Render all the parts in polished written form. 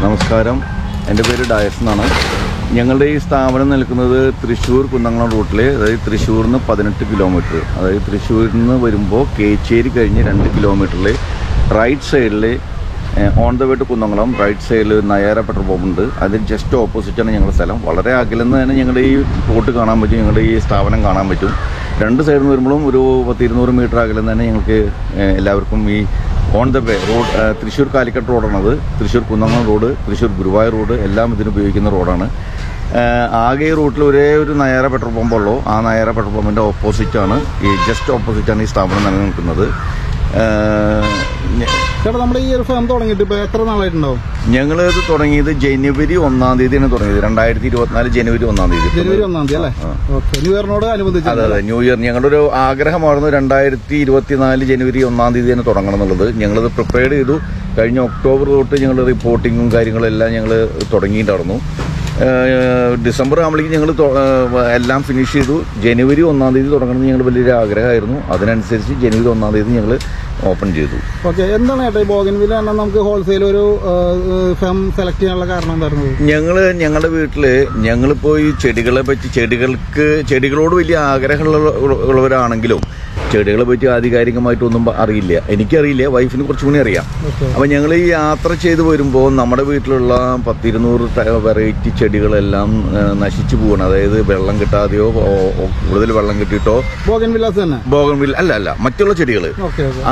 നമസ്കാരം, എൻ്റെ പേര് ഡയസ് എന്നാണ്. ഞങ്ങളുടെ ഈ സ്ഥാപനം നിൽക്കുന്നത് തൃശ്ശൂർ കുന്നംകുളം റൂട്ടിൽ, അതായത് തൃശ്ശൂരിൽ നിന്ന് 18 കിലോമീറ്റർ, അതായത് തൃശ്ശൂരിൽ നിന്ന് വരുമ്പോൾ കേച്ചേരി കഴിഞ്ഞ് 2 കിലോമീറ്ററിൽ റൈറ്റ് സൈഡിൽ on the way to Kunnamkulam right സൈഡിൽ നയാര പെട്രോൾ പമ്പ് ഉണ്ട്. അതിന് ജസ്റ്റ് ഓപ്പോസിറ്റാണ് ഞങ്ങളുടെ സ്ഥലം. വളരെ അകലെന്ന് തന്നെ ഞങ്ങളുടെ ഈ റോട്ട് കാണാൻ പറ്റും, ഞങ്ങളുടെ ഈ സ്ഥാപനം കാണാൻ പറ്റും. രണ്ട് സൈഡിൽ നിന്ന് വരുമ്പോഴും ഒരു 100-200 മീറ്റർ അകലെന്ന് തന്നെ ഞങ്ങൾക്ക് എല്ലാവർക്കും ഈ on the way road, Thrissur Calicut റോഡാണത്. തൃശ്ശൂർ കുന്നംകുളം റോഡ്, തൃശ്ശൂർ ഗുരുവായൂർ റോഡ് എല്ലാം ഇതിനുപയോഗിക്കുന്ന റോഡാണ്. ആകെ ഈ റൂട്ടിൽ ഒരേ ഒരു നയാര പെട്രോൾ പമ്പുള്ളൂ. ആ നയാര പെട്രോൾ പമ്പിൻ്റെ ഓപ്പോസിറ്റാണ്, ഈ ജസ്റ്റ് ഓപ്പോസിറ്റാണ് ഈ സ്ഥാപനം നിലനിൽക്കുന്നത്. ചേട്ടാ, നമ്മുടെ ഈ ഒരു ഫാം തുടങ്ങിയിട്ട് ഇപ്പോൾ എത്ര നാളായിട്ടുണ്ടാവും? ഞങ്ങളിത് തുടങ്ങിയത് ജനുവരി 1-ാം തീയതിയാണ് തുടങ്ങിയത്. 2024 ജനുവരി 1-ാം തീയതി. ജനുവരി 1-ാം തീയതി അല്ലേ? ന്യൂ ഇയറിനോട് അനുബന്ധിച്ച്. അതെ അതെ, ന്യൂ ഇയർ ഞങ്ങളുടെ ഒരു ആഗ്രഹമായിരുന്നു 2024 ജനുവരി 1-ാം തീയതി തന്നെ തുടങ്ങണം എന്നുള്ളത്. ഞങ്ങളത് പ്രിപ്പയർ ചെയ്തു. കഴിഞ്ഞ ഒക്ടോബർ തൊട്ട് ഞങ്ങൾ റിപ്പോർട്ടിങ്ങും കാര്യങ്ങളെല്ലാം ഞങ്ങൾ തുടങ്ങിയിട്ടുണ്ടായിരുന്നു. ഡിസംബർ ആകുമ്പോഴേക്കും ഞങ്ങൾ എല്ലാം ഫിനിഷ് ചെയ്തു. ജനുവരി 1-ാം തീയതി തുടങ്ങണമെന്ന് ഞങ്ങൾ വലിയൊരു ആഗ്രഹമായിരുന്നു. അതിനനുസരിച്ച് ജനുവരി 1-ാം തീയതി ഞങ്ങൾ ഓപ്പൺ ചെയ്തു. ഓക്കെ, എന്താണ് ചേട്ടാ ഈ ബോഗൻവില്ല എന്നാൽ നമുക്ക് ഹോൾസെയിൽ ഒരു ഫാം സെലക്ട് ചെയ്യാനുള്ള കാരണം എന്തായിരുന്നു? ഞങ്ങളുടെ വീട്ടില് ഞങ്ങളിപ്പോ ഈ ചെടികളെ പറ്റി, ചെടികളോട് വലിയ ആഗ്രഹമുള്ളവരാണെങ്കിലും ചെടികളെ പറ്റി ആധികാരികമായിട്ടൊന്നും അറിയില്ല. എനിക്കറിയില്ല, വൈഫിന് കുറച്ചുകൂടി അറിയാം. അപ്പൊ ഞങ്ങൾ ഈ യാത്ര ചെയ്ത് വരുമ്പോൾ നമ്മുടെ വീട്ടിലുള്ള 100-200 വെറൈറ്റി ചെടികളെല്ലാം നശിച്ചു പോകണം. അതായത് വെള്ളം കിട്ടാതെയോ കൂടുതൽ വെള്ളം കിട്ടിയിട്ടോ. ബോഗൻവില്ല അല്ല മറ്റുള്ള ചെടികൾ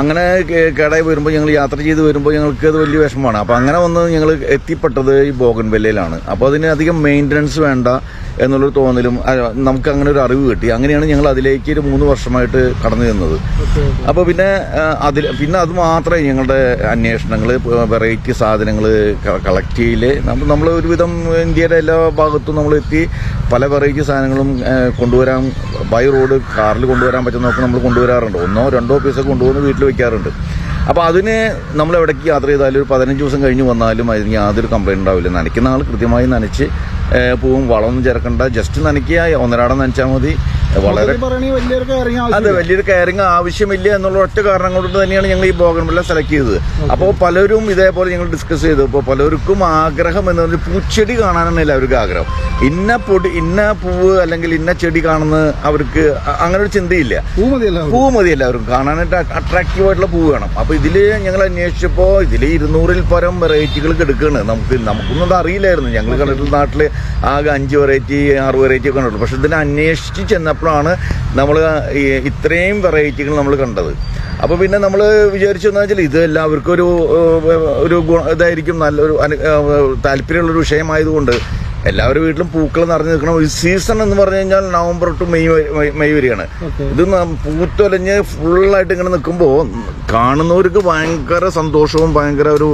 അങ്ങനെ കേടായി വരുമ്പോൾ ഞങ്ങൾ യാത്ര ചെയ്ത് വരുമ്പോൾ ഞങ്ങൾക്ക് അത് വലിയ വിഷമമാണ്. അപ്പൊ അങ്ങനെ വന്ന് ഞങ്ങൾ എത്തിപ്പെട്ടത് ഈ ബോഗൻവില്ലയിലാണ്. അപ്പോൾ അതിന് അധികം മെയിൻ്റനൻസ് വേണ്ട എന്നുള്ളൊരു തോന്നലും നമുക്ക് അങ്ങനെ ഒരു അറിവ് കിട്ടി. അങ്ങനെയാണ് ഞങ്ങൾ അതിലേക്ക് ഒരു 3 വർഷമായിട്ട് കടന്നു ചെന്നത്. അപ്പോൾ പിന്നെ അത് മാത്രമേ ഞങ്ങളുടെ അന്വേഷണങ്ങൾ, വെറൈറ്റി സാധനങ്ങൾ കളക്ട് ചെയ്യല്. നമ്മൾ ഒരുവിധം ഇന്ത്യയുടെ എല്ലാ ഭാഗത്തും നമ്മൾ എത്തി പല വെറൈറ്റി സാധനങ്ങളും കൊണ്ടുവരാൻ ബൈ റോഡ് കാറിൽ കൊണ്ടുവരാൻ പറ്റുന്നതൊക്കെ നമ്മൾ കൊണ്ടുവരാറുണ്ട്. 1-2 പീസൊക്കെ കൊണ്ടുവന്ന് വീട്ടിൽ വെക്കാറുണ്ട്. അപ്പോൾ അതിന് നമ്മൾ എവിടേക്ക് യാത്ര ചെയ്താലും ഒരു 15 ദിവസം കഴിഞ്ഞ് വന്നാലും അതിന് യാതൊരു കംപ്ലൈൻറ്റ് ഉണ്ടാവില്ല. നനയ്ക്കുന്ന ആൾ കൃത്യമായി നനച്ച് പൂവും വളമൊന്നും ചേർക്കണ്ട, ജസ്റ്റ് നനയ്ക്കുക, ഒന്നരാടം നനച്ചാൽ മതി. വളരെ വലിയൊരു കെയറിങ് ആവശ്യമില്ല എന്നുള്ള ഒറ്റ കാരണം കൊണ്ട് തന്നെയാണ് ഞങ്ങൾ ഈ ബോഗൻവില്ല സെലക്ട് ചെയ്തത്. അപ്പോൾ പലരും ഇതേപോലെ ഞങ്ങൾ ഡിസ്കസ് ചെയ്തു. ഇപ്പോൾ പലർക്കും ആഗ്രഹം എന്ന് പറഞ്ഞാൽ പൂച്ചെടി കാണാനാണ് എല്ലാവർക്കും ആഗ്രഹം. ഇന്ന പൂവ് അല്ലെങ്കിൽ ഇന്ന ചെടി കാണുന്ന അവർക്ക് അങ്ങനെ ഒരു ചിന്തയില്ല. പൂ മതി എല്ലാവർക്കും കാണാനായിട്ട് അട്രാക്റ്റീവായിട്ടുള്ള പൂവ് വേണം. അപ്പോൾ ഇതിൽ ഞങ്ങൾ അന്വേഷിച്ചപ്പോൾ ഇതിൽ 200-ൽ പരം വെറൈറ്റികൾ എടുക്കുകയാണ്. നമുക്കൊന്നും അത് അറിയില്ലായിരുന്നു. ഞങ്ങൾ കണ്ടിട്ടുള്ള നാട്ടിൽ ആകെ 5 വെറൈറ്റി 6 വെറൈറ്റി ഒക്കെ കണ്ടിട്ടുള്ളൂ. പക്ഷെ ഇതിനെ അന്വേഷിച്ച് ചെന്നപ്പോഴാണ് നമ്മൾ ഇത്രയും വെറൈറ്റികൾ നമ്മൾ കണ്ടത്. അപ്പോൾ പിന്നെ നമ്മൾ വിചാരിച്ചെന്ന് വെച്ചാൽ ഇത് എല്ലാവർക്കും ഒരു ഇതായിരിക്കും, നല്ലൊരു താല്പര്യമുള്ളൊരു വിഷയമായതുകൊണ്ട് എല്ലാവരുടെ വീട്ടിലും പൂക്കൾ നിറഞ്ഞു നിൽക്കണം. ഒരു സീസൺ എന്ന് പറഞ്ഞു കഴിഞ്ഞാൽ നവംബർ ടു മെയ് വരെയാണ്. ഇത് പൂത്തൊലഞ്ഞ് ഫുള്ളായിട്ട് ഇങ്ങനെ നിൽക്കുമ്പോൾ കാണുന്നവർക്ക് ഭയങ്കര സന്തോഷവും ഭയങ്കര ഒരു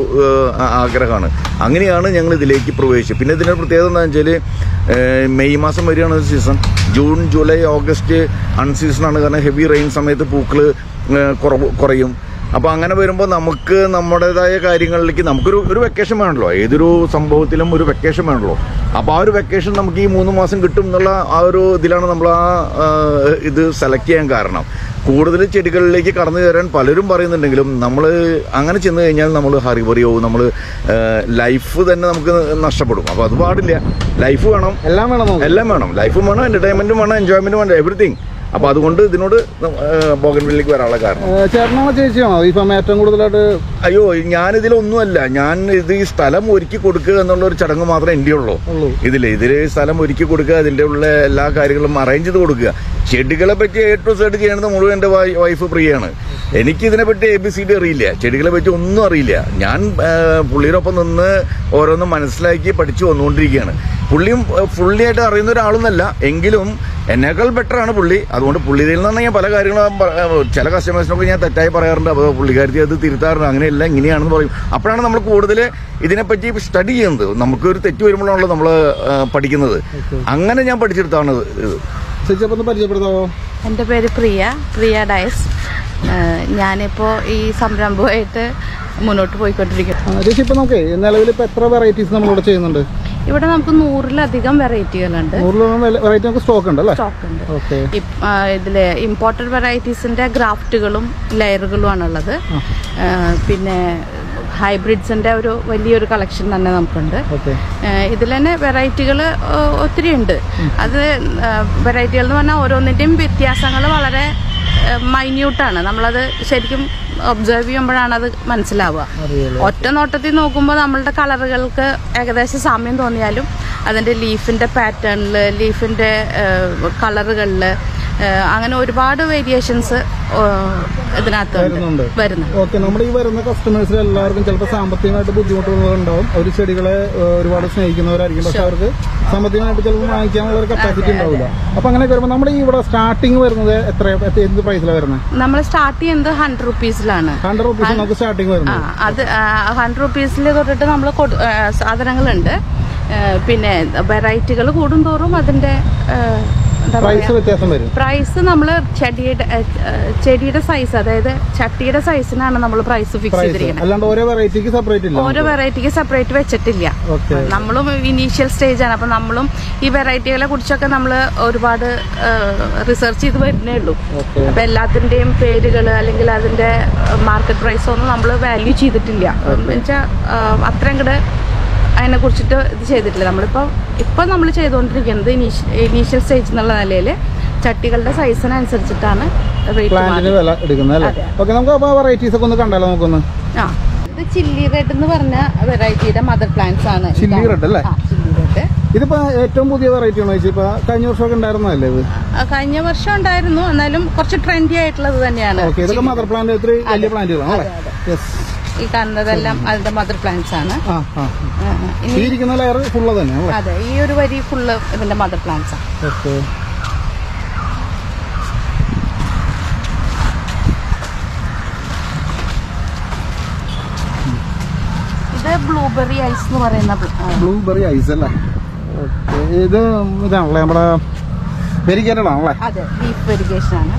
ആഗ്രഹമാണ്. അങ്ങനെയാണ് ഞങ്ങൾ ഇതിലേക്ക് പ്രവേശിച്ചത്. പിന്നെ ഇതിൻ്റെ പ്രത്യേകത എന്താണെന്ന് വെച്ചാൽ മെയ് മാസം വരെയാണ് സീസൺ. ജൂൺ ജൂലൈ ഓഗസ്റ്റ് അൺസീസണാണ്. കാരണം ഹെവി റെയിൻ സമയത്ത് പൂക്കൾ കുറയും. അപ്പോൾ അങ്ങനെ വരുമ്പോൾ നമുക്ക് നമ്മുടേതായ കാര്യങ്ങളിലേക്ക് നമുക്കൊരു വെക്കേഷൻ വേണമല്ലോ. ഏതൊരു സംഭവത്തിലും ഒരു വെക്കേഷൻ വേണമല്ലോ. അപ്പോൾ ആ ഒരു വെക്കേഷൻ നമുക്ക് ഈ 3 മാസം കിട്ടും എന്നുള്ള ആ ഒരു ഇതിലാണ് നമ്മൾ ഇത് സെലക്ട് ചെയ്യാൻ കാരണം. കൂടുതൽ ചെടികളിലേക്ക് കടന്നു കയറാൻ പലരും പറയുന്നുണ്ടെങ്കിലും നമ്മൾ അങ്ങനെ ചെന്ന് കഴിഞ്ഞാൽ നമ്മൾ ഹറിബറിയാവും, നമ്മൾ ലൈഫ് തന്നെ നമുക്ക് നഷ്ടപ്പെടും. അപ്പോൾ അത് പാടില്ല. ലൈഫ് വേണം, എല്ലാം വേണം. ലൈഫും വേണം, എന്റർടൈൻമെന്റും വേണം, എൻജോയ്മെന്റും വേണം, എവറിത്തിങ്. അപ്പൊ അതുകൊണ്ട് ഇതിനോട് ബോഗൻവില്ലയിലേക്ക് വരാനുള്ള കാരണം. ചേട്ടനാണോ ചേച്ചിയാണോ ഇപ്പം ഏറ്റവും കൂടുതലായിട്ട്? അയ്യോ, ഞാനിതിലൊന്നുമല്ല. ഈ സ്ഥലം ഒരുക്കി കൊടുക്കുക എന്നുള്ള ഒരു ചടങ്ങ് മാത്രമേ എൻ്റെ ഉള്ളൂ. ഇതില് സ്ഥലം ഒരുക്കി കൊടുക്കുക, അതിൻ്റെ ഉള്ള എല്ലാ കാര്യങ്ങളും അറേഞ്ച് ചെയ്ത് കൊടുക്കുക. ചെടികളെ പറ്റി A to Z ചെയ്യണത് മുഴുവൻ എൻ്റെ വൈഫ് പ്രിയാണ്. എനിക്കിതിനെപ്പറ്റി ABCD അറിയില്ല, ചെടികളെ പറ്റി ഒന്നും അറിയില്ല. ഞാൻ പുള്ളിയോടൊപ്പം നിന്ന് ഓരോന്നും മനസ്സിലാക്കി പഠിച്ചു വന്നുകൊണ്ടിരിക്കുകയാണ്. പുള്ളിയും ഫുള്ളിയായിട്ട് അറിയുന്ന ഒരാളൊന്നല്ല, എങ്കിലും എന്നേക്കാൾ ബെറ്ററാണ് പുള്ളി. അതുകൊണ്ട് പുള്ളിയിൽ നിന്നാണ് ഞാൻ പല കാര്യങ്ങളും ചില കസ്റ്റമേഴ്സിനൊക്കെ ഞാൻ തെറ്റായി പറയാറുണ്ട്. അപ്പോൾ പുള്ളിക്കാരത്തി അത് തിരുത്താറുണ്ട്. അങ്ങനെയല്ല, ഇങ്ങനെയാണെന്ന് പറയും. അപ്പോഴാണ് നമ്മൾ കൂടുതൽ ഇതിനെപ്പറ്റി സ്റ്റഡി ചെയ്യുന്നത്. നമുക്കൊരു തെറ്റ് വരുമ്പോഴാണല്ലോ നമ്മൾ പഠിക്കുന്നത്. അങ്ങനെ ഞാൻ പഠിച്ചെടുത്താണ് ഇത്. പരിചയപ്പെടുത്താമോ? എൻ്റെ പേര് പ്രിയ ഡയസ്. ഞാനിപ്പോൾ ഈ സംരംഭമായിട്ട് മുന്നോട്ട് പോയിക്കൊണ്ടിരിക്കുന്നു. ചേച്ചി, ഇപ്പോൾ നമുക്ക് നിലവിൽ ഇപ്പോൾ എത്ര വെറൈറ്റീസ് നമ്മളിവിടെ ചെയ്യുന്നുണ്ട്? ഇവിടെ നമുക്ക് 100-ലധികം വെറൈറ്റികളുണ്ട്. സ്റ്റോക്ക് ഉണ്ട്. ഇതില് ഇമ്പോർട്ടഡ് വെറൈറ്റീസിന്റെ ഗ്രാഫ്റ്റുകളും ലെയറുകളും ആണുള്ളത്. പിന്നെ ഹൈബ്രിഡ്സിൻ്റെ ഒരു വലിയൊരു കളക്ഷൻ തന്നെ നമുക്കുണ്ട്. ഇതിൽ തന്നെ വെറൈറ്റികൾ ഒത്തിരി ഉണ്ട്. അത് വെറൈറ്റികൾ എന്ന് പറഞ്ഞാൽ ഓരോന്നിൻ്റെയും വ്യത്യാസങ്ങൾ വളരെ മൈന്യൂട്ടാണ്. നമ്മളത് ശരിക്കും ഒബ്സർവ് ചെയ്യുമ്പോഴാണ് അത് മനസ്സിലാവുക. ഒറ്റ നോട്ടത്തിൽ നോക്കുമ്പോൾ നമ്മളുടെ കളറുകൾക്ക് ഏകദേശം സാമ്യം തോന്നിയാലും അതിൻ്റെ ലീഫിൻ്റെ പാറ്റേണിൽ, ലീഫിൻ്റെ കളറുകളിൽ അങ്ങനെ ഒരുപാട് വേരിയേഷൻസ് ഇതിനകത്ത് വരുന്നുണ്ട്. ഓക്കെ, നമ്മുടെ ഈ വരുന്ന കസ്റ്റമേഴ്സിൽ എല്ലാവർക്കും ചിലപ്പോൾ സാമ്പത്തികമായിട്ട് ബുദ്ധിമുട്ടുകളുണ്ടാവും. അവർ ചെടികളെ ഒരുപാട് സ്നേഹിക്കുന്നവരായിരിക്കും. പക്ഷെ അവർക്ക് സാമ്പത്തികമായിട്ട് ചിലപ്പോൾ വാങ്ങിക്കാനുള്ള ഒരു കപ്പാസിറ്റി ഉണ്ടാവില്ല. അപ്പൊ അങ്ങനെ വരുമ്പോൾ നമ്മുടെ ഇവിടെ സ്റ്റാർട്ടിങ് വരുന്നത് എന്ത് പ്രൈസിലാണ് വരുന്നത്? നമ്മൾ സ്റ്റാർട്ട് ചെയ്യുന്നത് 100 rupeesലാണ്. 100 rupees നമുക്ക് സ്റ്റാർട്ടിങ് വരുന്നത്. അത് 100 rupeesൽ തൊട്ടിട്ട് നമ്മൾ സാധനങ്ങളുണ്ട്. പിന്നെ വെറൈറ്റികൾ കൂടുന്തോറും അതിന്റെ പ്രൈസ് നമ്മൾ ചെടിയുടെ സൈസ്, അതായത് ചട്ടിയുടെ സൈസിനാണ് നമ്മൾ പ്രൈസ് ഫിക്സ് ചെയ്തിരിക്കുന്നത്. ഓരോ വെറൈറ്റിക്ക് സെപ്പറേറ്റ് വെച്ചിട്ടില്ല. നമ്മളും ഇനീഷ്യൽ സ്റ്റേജാണ്. അപ്പൊ നമ്മളും ഈ വെറൈറ്റികളെ കുറിച്ചൊക്കെ നമ്മൾ ഒരുപാട് റിസർച്ച് ചെയ്ത് വരുന്നേ ഉള്ളൂ. അപ്പൊ എല്ലാത്തിന്റെയും പേരുകൾ അല്ലെങ്കിൽ അതിന്റെ മാർക്കറ്റ് പ്രൈസ് ഒന്നും നമ്മൾ വാല്യൂ ചെയ്തിട്ടില്ല. എന്നുവെച്ചാൽ അത്രയും കൂടെ അതിനെ കുറിച്ചിട്ട് ഇത് ചെയ്തിട്ടില്ല. ഇപ്പം നമ്മൾ ചെയ്തുകൊണ്ടിരിക്കുന്നത് ഇനീഷ്യൽ സ്റ്റേജ് എന്നുള്ള നിലയിൽ ചട്ടികളുടെ സൈസിനനുസരിച്ചിട്ടാണ് ഇത് ചില്ലി റെഡ് എന്ന് പറഞ്ഞ വെറൈറ്റിയുടെ മദർ പ്ലാന്റ്സ് ആണ്. ചില്ലി റെഡ് അല്ലേ? ഇതിപ്പോ ഏറ്റവും പുതിയ വെറൈറ്റി ആണോ? കഴിഞ്ഞ വർഷമൊക്കെ ഉണ്ടായിരുന്നല്ലേ? കഴിഞ്ഞ വർഷം ഉണ്ടായിരുന്നു, എന്നാലും കുറച്ച് ട്രെൻഡി ആയിട്ടുള്ളത് തന്നെയാണ്. മദർ പ്ലാന്റ് വലിയ പ്ലാന്റുകളാണ്. ഈ കാണുന്നതെല്ലാം അതിന്റെ മദർ പ്ലാന്റ്സ് ആണ്. അതെ, ഈ ഒരു വരി ഫുള്ള് ഇതിന്റെ മദർ പ്ലാന്റ്സ് ആണ്. ഇത് ബ്ലൂബെറി ഐസ് എന്ന് പറയുന്ന ബ്ലൂബെറി ഐസ് അല്ലേ? ഇത് ഇതാണല്ലേ നമ്മുടെ വെരിഗേറ്റഡ് ആണല്ലേ? അതെ, ലീഫ് വെരിഗേഷൻ ആണ്.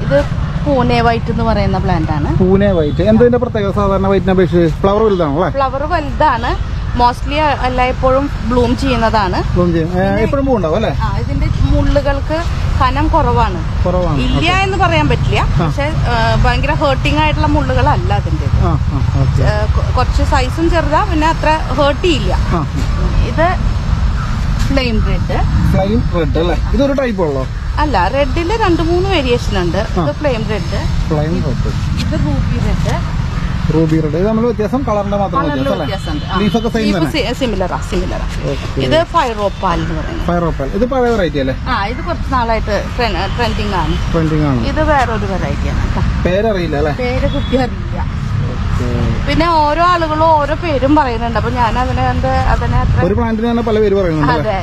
ഇത് പൂനെ വൈറ്റ് എന്ന് പറയുന്ന പ്ലാന്റ് ആണ്. പൂനെ വൈറ്റ് എന്തിന്റെ പ്രത്യേകത? സാധാരണ വൈറ്റിനെ അപേക്ഷിച്ച് ഫ്ലവർ വലുതാണല്ലേ? ഫ്ലവർ വലുതാണ്. മോസ്റ്റ്ലി എല്ലായ്പ്പോഴും ബ്ലൂം ചെയ്യുന്നതാണ്. എപ്പോഴും പൂ ഉണ്ടാവും അല്ലേ? ഇതിന്റെ മുള്ളുകൾക്ക് കനം കുറവാണ്. ഇല്ല എന്ന് പറയാൻ പറ്റില്ല, പക്ഷെ ഭയങ്കര ഹേർട്ടിംഗ് ആയിട്ടുള്ള മുള്ളുകളല്ല അതിന്റെ. കുറച്ച് സൈസും ചെറുതാ, പിന്നെ അത്ര ഹേർട്ട് ചെയ്യില്ല. ഇത് ഫ്ലെയിം റെഡ്. ഫ്ലെയിം റെഡ് അല്ലേ? ഇതൊരു ടൈപ്പ് ഉള്ളോ? അല്ല, റെഡില് 2-3 വേരിയേഷൻ ഉണ്ട്. ഇത് ഫ്ലെയിം റെഡ്, ഇത് റൂബി റെഡ്. റൂബി റെഡ് ഇത് നമ്മൾ വ്യത്യാസം കളറിന്റെ മാത്രം സിമിലറാ. ഇത് ഫൈറോപ്പാൽ എന്ന് പറയുന്നത്. ഫൈറോപ്പാൽ ഇത് പഴയ വെറൈറ്റി അല്ലേ? ഇത് കുറച്ച് നാളായിട്ട് ട്രെൻഡിങ് ആണ്. ഇത് വേറൊരു വെറൈറ്റിയാണ്. പേരറിയില്ല അല്ലേ? പേര് കുട്ടി അറിയില്ല. പിന്നെ ഓരോ ആളുകളും ഓരോ പേരും പറയുന്നുണ്ട്. അപ്പൊ ഞാൻ അതിനെ ഒരു പ്ലാന്റിന് തന്നെ പല പേര് പറയുന്നുണ്ട്. അതെ,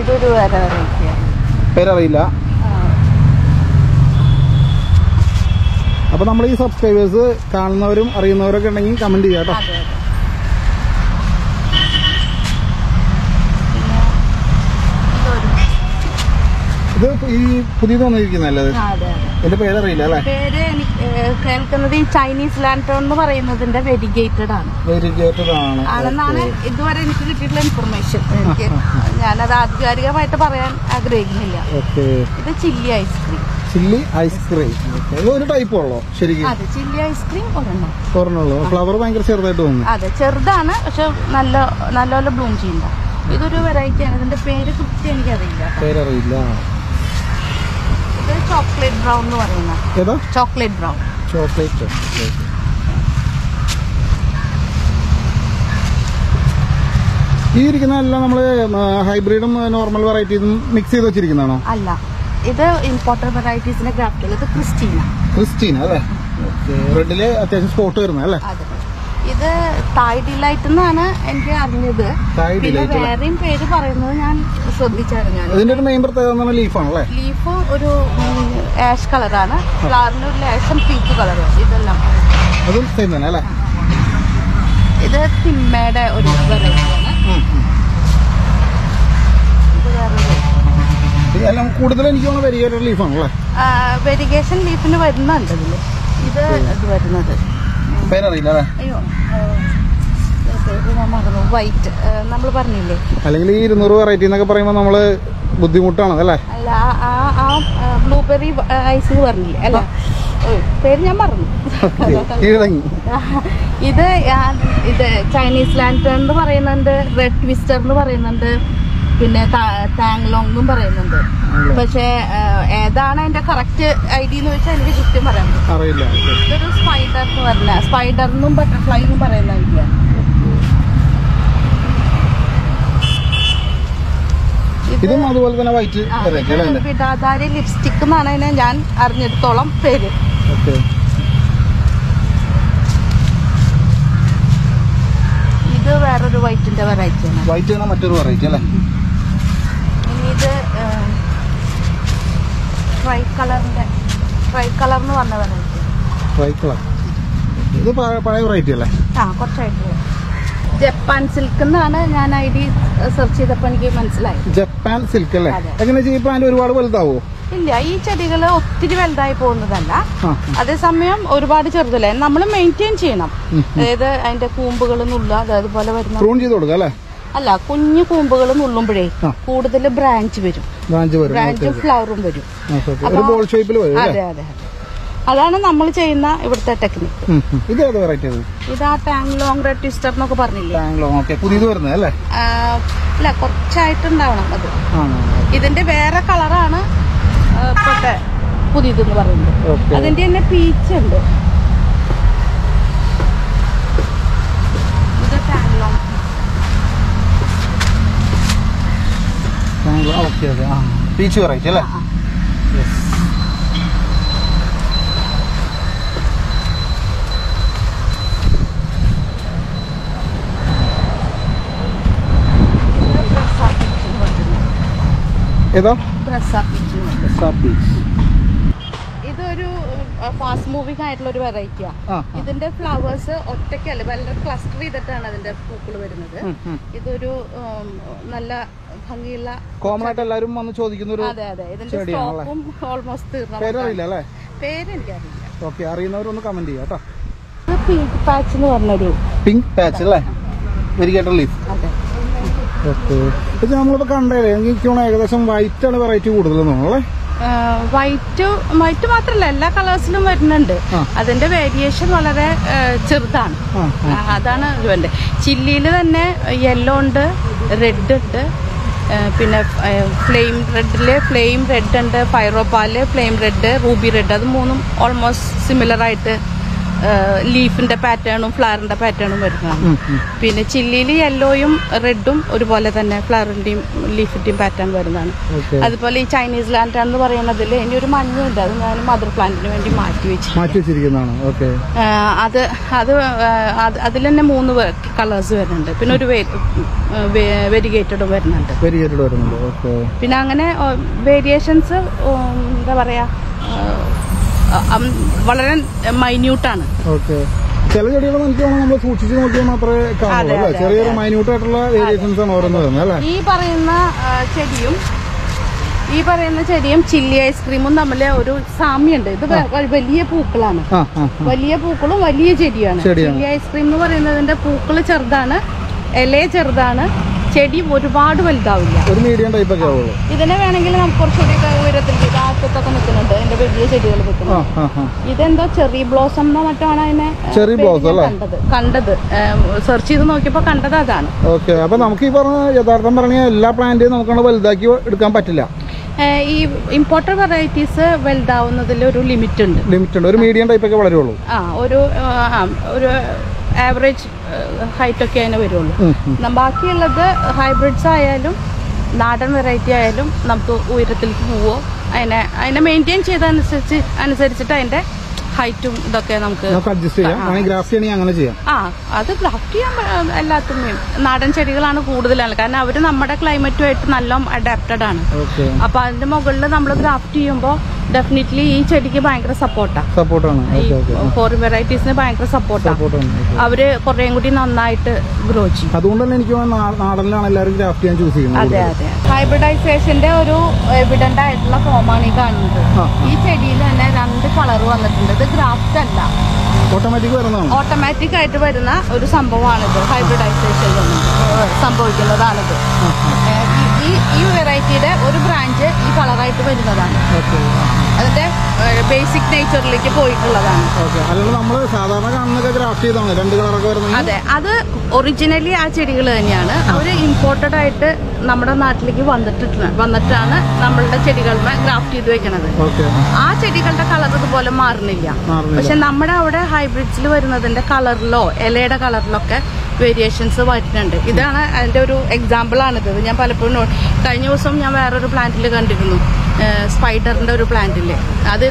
ഇതൊരു വേറെ വെറൈറ്റിയാണ്. പേരറിയില്ല. അപ്പൊ നമ്മൾ ഈ സബ്സ്ക്രൈബേഴ്സ് കാണുന്നവരും അറിയുന്നവരൊക്കെ ഉണ്ടെങ്കിൽ കമന്റ് ചെയ്യാം കേട്ടോ. ഇത് ഈ പുതിയത് വന്നിരിക്കുന്നല്ലേ? എന്റെ പേരറിയില്ല അല്ലേ? പേര് എനിക്ക് കേൾക്കുന്നത് ഈ ചൈനീസ് ലാൻഡ്രോൺ എന്ന് പറയുന്നതിന്റെ വെരിഗേറ്റഡ് ആണ്. ആണെന്നാണ് ഇതുവരെ എനിക്ക് കിട്ടിയിട്ടുള്ള ഇൻഫർമേഷൻ. ഞാനത് ആധികാരികമായിട്ട് പറയാൻ ആഗ്രഹിക്കുന്നില്ല. ഇത് ചില്ലി ഐസ്ക്രീം. ചില്ലി ഐസ്ക്രീം ഒരു ടൈപ്പ് ഉള്ളോ? ശരിക്കും അതെ, ചില്ലി ഐസ്ക്രീം ഒരെണ്ണുള്ളൂ. ഫ്ലവർ ഭയങ്കര ചെറുതായിട്ട് തോന്നുന്നു. അതെ, ചെറുതാണ്, പക്ഷെ നല്ലപോലെ ബ്ലൂം ചെയ്യണ്ട. ഇതൊരു വെറൈറ്റിയാണ്. ഇതിന്റെ പേര് കൃത്യം എനിക്കറിയില്ല. പേരറിയില്ല. ഇത് ചോക്ലേറ്റ് ബ്രൗൺ എന്ന് പറയുന്ന. Chocolate brown. ചോക്ലേറ്റ്. ഈ ഇരിക്കുന്നതെല്ലാം നമ്മള് ഹൈബ്രിഡും നോർമൽ വെറൈറ്റീസും മിക്സ് ചെയ്ത് വെച്ചിരിക്കുന്നതാണോ? അല്ല, ഇത് ഇമ്പോർട്ടന്റ് വെറൈറ്റീസിന്റെ ഗ്രാഫ്റ്റുകൾ. ഇത് ക്രിസ്റ്റീന അല്ലേ? റെഡില് അത്യാവശ്യം സ്പോട്ട് വരുന്നത് അല്ലേ? ഇത് തായ് ഡിലൈറ്റ് എന്നാണ് എനിക്ക് അറിഞ്ഞത്. പിന്നെ വേറെയും പേര് പറയുന്നത് ഞാൻ ശ്രദ്ധിച്ചറിഞ്ഞു. ഇതിന്റെ ഒരു മെയിൻ പ്രത്യേകത ലീഫാണല്ലേ? ലീഫ് ഒരു ആഷ് കളറാണ്, ഫ്ലവറിന് ഒരു ലേശം പീച്ച് കളറ്. ഇതെല്ലാം അതും സെയിം തന്നെ അല്ലേ? ഇത് തിമ്മയുടെ ഒരു വെറൈറ്റിയാണ്. ഇത് വേറെ കൂടുതൽ എനിക്ക് വെരിഗേറ്റഡ് ലീഫാണല്ലേ? വെരിഗേഷൻ ലീഫിന് വരുന്നുണ്ട് ഇതില്. ഇത് വരുന്നത് പേരറിയില്ല. അയ്യോ, വൈറ്റ് നമ്മൾ പറഞ്ഞില്ലേ? അല്ലെങ്കിൽ ഈ 200 വെറൈറ്റി എന്നൊക്കെ പറയുമ്പോൾ നമ്മള് ബുദ്ധിമുട്ടാണ് അല്ലേ? അല്ല, ആ ബ്ലൂബെറി ഐസ് പറഞ്ഞില്ലേ? അല്ല, പേര് ഞാൻ പറഞ്ഞു. കീഴടങ്ങി. ഇത് ചൈനീസ് ലാൻറ്റേൺ എന്ന് പറയുന്നുണ്ട്, റെഡ് ട്വിസ്റ്റർ എന്ന് പറയുന്നുണ്ട്, പിന്നെ താങ്ലോങ് എന്നും പറയുന്നുണ്ട്. പക്ഷെ ഏതാണ് അതിന്റെ കറക്റ്റ് ഐഡിയ എന്ന് വെച്ചാൽ എനിക്ക് ചുറ്റും പറയാൻ അറിയില്ല. ഇതൊരു സ്പൈഡർ എന്ന് പറഞ്ഞ സ്പൈഡറിനും ബട്ടർഫ്ലൈ എന്നും പറയുന്നില്ല. ഇതും അതുപോലെ തന്നെ വൈറ്റ് വിടാധാരി ലിപ്സ്റ്റിക് എന്നാണ് അതിനെ ഞാൻ അറിഞ്ഞെടുത്തോളം പേര്. ഇത് വേറൊരു വൈറ്റിന്റെ വെറൈറ്റി ആണ്. വൈറ്റ് ആണ് മറ്റൊരു വെറൈറ്റി അല്ലേ? ഇനി ഇത് ട്രൈ കളർ എന്ന് പറഞ്ഞ വെറൈറ്റി. ട്രൈ കളർ ഇത് പഴയ വെറൈറ്റി അല്ലേ? കുറച്ചായിട്ട്. ജപ്പാൻ സിൽക്ക് എന്നാണ് ഞാൻ ഐഡി സെർച്ച് ചെയ്തപ്പോ എനിക്ക് മനസ്സിലായി. ജപ്പാൻ സിൽക്ക് അല്ലേ? എങ്ങനെ ഈ പ്ലാന്റ് ഒരുപാട് വലുതാവോ? ഇല്ല, ഈ ചെടികൾ ഒത്തിരി വലുതായി പോകുന്നതല്ല, അതേസമയം ഒരുപാട് ചെറുതല്ല. നമ്മൾ മെയിൻറ്റെയിൻ ചെയ്യണം. അതായത് അതിന്റെ കൂമ്പുകൾ നുള്ള അതേപോലെ വരുന്ന അല്ല, കുഞ്ഞു കൂമ്പുകൾ നുള്ളുമ്പോഴേ കൂടുതൽ ബ്രാഞ്ച് വരും, ബ്രാഞ്ചും ഫ്ലവറും വരും. അതെ അതെ, അതാണ് നമ്മൾ ചെയ്യുന്ന ഇവിടുത്തെ ടെക്നിക്ക്. ഇത് ആ ടാങ്ലോങ് റെഡ് ട്വിസ്റ്റർ എന്നൊക്കെ പറഞ്ഞില്ലേ? അല്ല, കുറച്ചായിട്ടുണ്ടാവണം അത്. ഇതിന്റെ വേറെ കളറാണ് ഇപ്പോഴത്തെ പുതിയതെന്ന് പറയുന്നത്. അതിന്റെ തന്നെ പീച്ച് ഉണ്ട്. ഇത് ടാങ്ലോങ്. പീച്ച് വെറൈറ്റി അല്ലേ? ഇതൊരു ഫാസ്റ്റ് മൂവിംഗ് ആയിട്ടുള്ള ഒരു വെറൈറ്റിയാണ്. ഇതിന്റെ ഫ്ലവേഴ്സ് ഒറ്റയ്ക്കല്ല, വളരെ ക്ലസ്റ്റർ ചെയ്തിട്ടാണ് അതിന്റെ പൂക്കൾ വരുന്നത്. ഇതൊരു നല്ല ഭംഗിയുള്ള, കോമൺ ആയിട്ട് എല്ലാവരും വന്ന് ചോദിക്കുന്ന ഒരു. അതെ അതെ, ഇതിന്റെ സ്റ്റോക്കും ഓൾമോസ്റ്റ് തീർന്നു. പേരെനിക്കറിയില്ല. അറിയുന്നവരൊന്ന് കമന്റ് ചെയ്യാം കേട്ടോ. പിങ്ക് പാച്ച് എന്ന് പറഞ്ഞൊരു പിങ്ക് പാച്ച് അല്ലേ? Variegated leaf. അതെ. നമ്മളിപ്പോ കണ്ടേ എനിക്ക് ഏകദേശം വൈറ്റ് ആണ് വെറൈറ്റി കൂടുതൽ. വൈറ്റ് മാത്രല്ല, എല്ലാ കളേഴ്സിലും വരുന്നുണ്ട്. അതിന്റെ വേരിയേഷൻ വളരെ ചെറുതാണ്. അതാണ് ഇവന്റെ. ചില്ലിയിൽ തന്നെ യെല്ലോ ഉണ്ട്, റെഡ് ഉണ്ട്, പിന്നെ ഫ്ലെയിം റെഡില് ഫ്ലെയിം റെഡ് ഉണ്ട്, പൈറോപ്പാല് ഫ്ലെയിം റെഡ്, റൂബി റെഡ്. അത് മൂന്നും ഓൾമോസ്റ്റ് സിമിലർ ആയിട്ട് ലീഫിന്റെ പാറ്റേണും ഫ്ലവറിന്റെ പാറ്റേണും വരുന്നതാണ്. പിന്നെ ചില്ലിയിൽ യെല്ലോയും റെഡും ഒരുപോലെ തന്നെ ഫ്ലവറിന്റെയും ലീഫിന്റെയും പാറ്റേൺ വരുന്നതാണ്. അതുപോലെ ഈ ചൈനീസ് ലാൻറ്റേൺ എന്ന് പറയുന്നതിൽ ഇനി ഒരു മഞ്ഞുണ്ട്, അത് ഞാൻ മദർ പ്ലാന്റിന് വേണ്ടി മാറ്റി വെച്ചിരിക്കുന്നതാണ്. അതിൽ തന്നെ 3 കളേഴ്സ് വരുന്നുണ്ട്. പിന്നെ ഒരു വെരിഗേറ്റഡും വരുന്നുണ്ട്. പിന്നെ അങ്ങനെ വേരിയേഷൻസ് എന്താ പറയാ, വളരെ മൈന്യൂട്ടാണ്. ചില ചെടികൾ നമ്മൾ സൂക്ഷിച്ച് നോക്കിയാൽ മാത്രമേ കാണുള്ളൂ. ചെറിയ മൈന്യൂട്ട് ആയിട്ടുള്ള വേരിയേഷൻസ് ആണ് ഓരോന്ന്. ഈ പറയുന്ന ചെടിയും ചില്ലി ഐസ്ക്രീമും തമ്മിൽ ഒരു സാമ്യമുണ്ട്. ഇത് വലിയ പൂക്കളാണ്, വലിയ പൂക്കളും വലിയ ചെടിയാണ്. ചില്ലി ഐസ്ക്രീം എന്ന് പറയുന്നതിന്റെ പൂക്കള് ചെറുതാണ്, ഇല ചെറുതാണ്, ചെടി ഒരുപാട് വലുതാവില്ല, ഒരു മീഡിയം ടൈപ്പ് ഒക്കെ ആവുള്ളൂ. ഇതിനെ വേണമെങ്കിൽ നമുക്ക് കുറച്ചുകൂടി ഉയരത്തിൽ ആറ്റത്തൊക്കെ നിൽക്കുന്നുണ്ട്, അതിന്റെ വലിയ ചെടികൾ നിൽക്കുന്നുണ്ട്. ഇതെന്തോ ചെറി ബ്ലോസം എന്നോ മറ്റാണ് അതിനെ കണ്ടത്. സെർച്ച് ചെയ്ത് നോക്കിയപ്പോ കണ്ടത് അതാണ്. ഓക്കെ, അപ്പൊ നമുക്ക് ഈ പറഞ്ഞ യഥാർത്ഥം പറഞ്ഞ എല്ലാ പ്ലാന്റും നമുക്ക് വലുതാക്കി എടുക്കാൻ പറ്റില്ല. ഈ ഇമ്പോർട്ടഡ് വെറൈറ്റീസ് വലുതാവുന്നതിൽ ഒരു ലിമിറ്റ് ഉണ്ട്. ഒരു മീഡിയം ടൈപ്പ് ഒക്കെ വളരുള്ളൂ. ഒരു ആവറേജ് ഹൈറ്റ് ഒക്കെ അതിന് വരുള്ളൂ. ബാക്കിയുള്ളത് ഹൈബ്രിഡ്സ് ആയാലും നാടൻ വെറൈറ്റി ആയാലും നമുക്ക് ഉയരത്തിലേക്ക് പോവോ, അതിനെ മെയിൻറ്റെയിൻ ചെയ്തനുസരിച്ചിട്ട് അതിന്റെ ഹൈറ്റും ഇതൊക്കെ നമുക്ക് അഡ്ജസ്റ്റ് ചെയ്യാം. അങ്ങനെ ചെയ്യാം. അത് ഗ്രാഫ്റ്റ് ചെയ്യാൻ എല്ലാത്തിനും നാടൻ ചെടികളാണ് കൂടുതലാണ്, കാരണം അവര് നമ്മുടെ ക്ലൈമറ്റുമായിട്ട് നല്ല അഡാപ്റ്റഡ് ആണ്. അപ്പൊ അതിന്റെ മുകളിൽ നമ്മൾ ഗ്രാഫ്റ്റ് ചെയ്യുമ്പോൾ ഡെഫിനറ്റ്ലി ഈ ചെടിക്ക് ഭയങ്കര സപ്പോർട്ടാണ്. ഫോറിൻ വെറൈറ്റീസിന് ഭയങ്കര സപ്പോർട്ടാണ്. അവര് കുറേയും കൂടി നന്നായിട്ട് ഗ്രോ ചെയ്യും. അതുകൊണ്ട് തന്നെ എനിക്ക് നാടനിലാണ് എല്ലാവരും ഗ്രാഫ്റ്റ് ചെയ്യാൻ ചൂസ് ചെയ്യുന്നത്. അതെ അതെ, ഹൈബ്രിഡൈസേഷന്റെ ഒരു എവിഡന്റ് ആയിട്ടുള്ള ഫോമാണ് ഈ കാണുന്നത്. ഈ ചെടിയിൽ തന്നെ 2 കളർ വന്നിട്ടുണ്ട്. ഇത് ഗ്രാഫ്റ്റ് അല്ല, ഓട്ടോമാറ്റിക് ആയിട്ട് വരുന്ന ഒരു സംഭവമാണിത്. ഹൈബ്രിഡൈസേഷൻ സംഭവിക്കുന്നതാണിത്. ഈ വെറൈറ്റിയുടെ ഒരു ബ്രാഞ്ച് ഈ കളറായിട്ട് വരുന്നതാണ്. അതിന്റെ ബേസിക് നേച്ചറിലേക്ക് പോയിട്ടുള്ളതാണ്. അതെ, അത് ഒറിജിനലി ആ ചെടികൾ തന്നെയാണ്. അവര് ഇമ്പോർട്ടഡ് ആയിട്ട് നമ്മുടെ നാട്ടിലേക്ക് വന്നിട്ടാണ് നമ്മളുടെ ചെടികളുടെ ഗ്രാഫ്റ്റ് ചെയ്ത് വെക്കണത്. ആ ചെടികളുടെ കളർ ഇതുപോലെ മാറുന്നില്ല. പക്ഷെ നമ്മുടെ അവിടെ ഹൈബ്രിഡ്സിൽ വരുന്നതിന്റെ കളറിലോ ഇലയുടെ കളറിലൊക്കെ വേരിയേഷൻസ് വരുന്നുണ്ട്. ഇതാണ് അതിന്റെ ഒരു എക്സാമ്പിൾ ആണിത്. ഞാൻ പലപ്പോഴും കഴിഞ്ഞ ദിവസം ഞാൻ വേറൊരു പ്ലാന്റിൽ കണ്ടിരുന്നു, സ്പൈഡറിന്റെ ഒരു പ്ലാന്റില്. അത്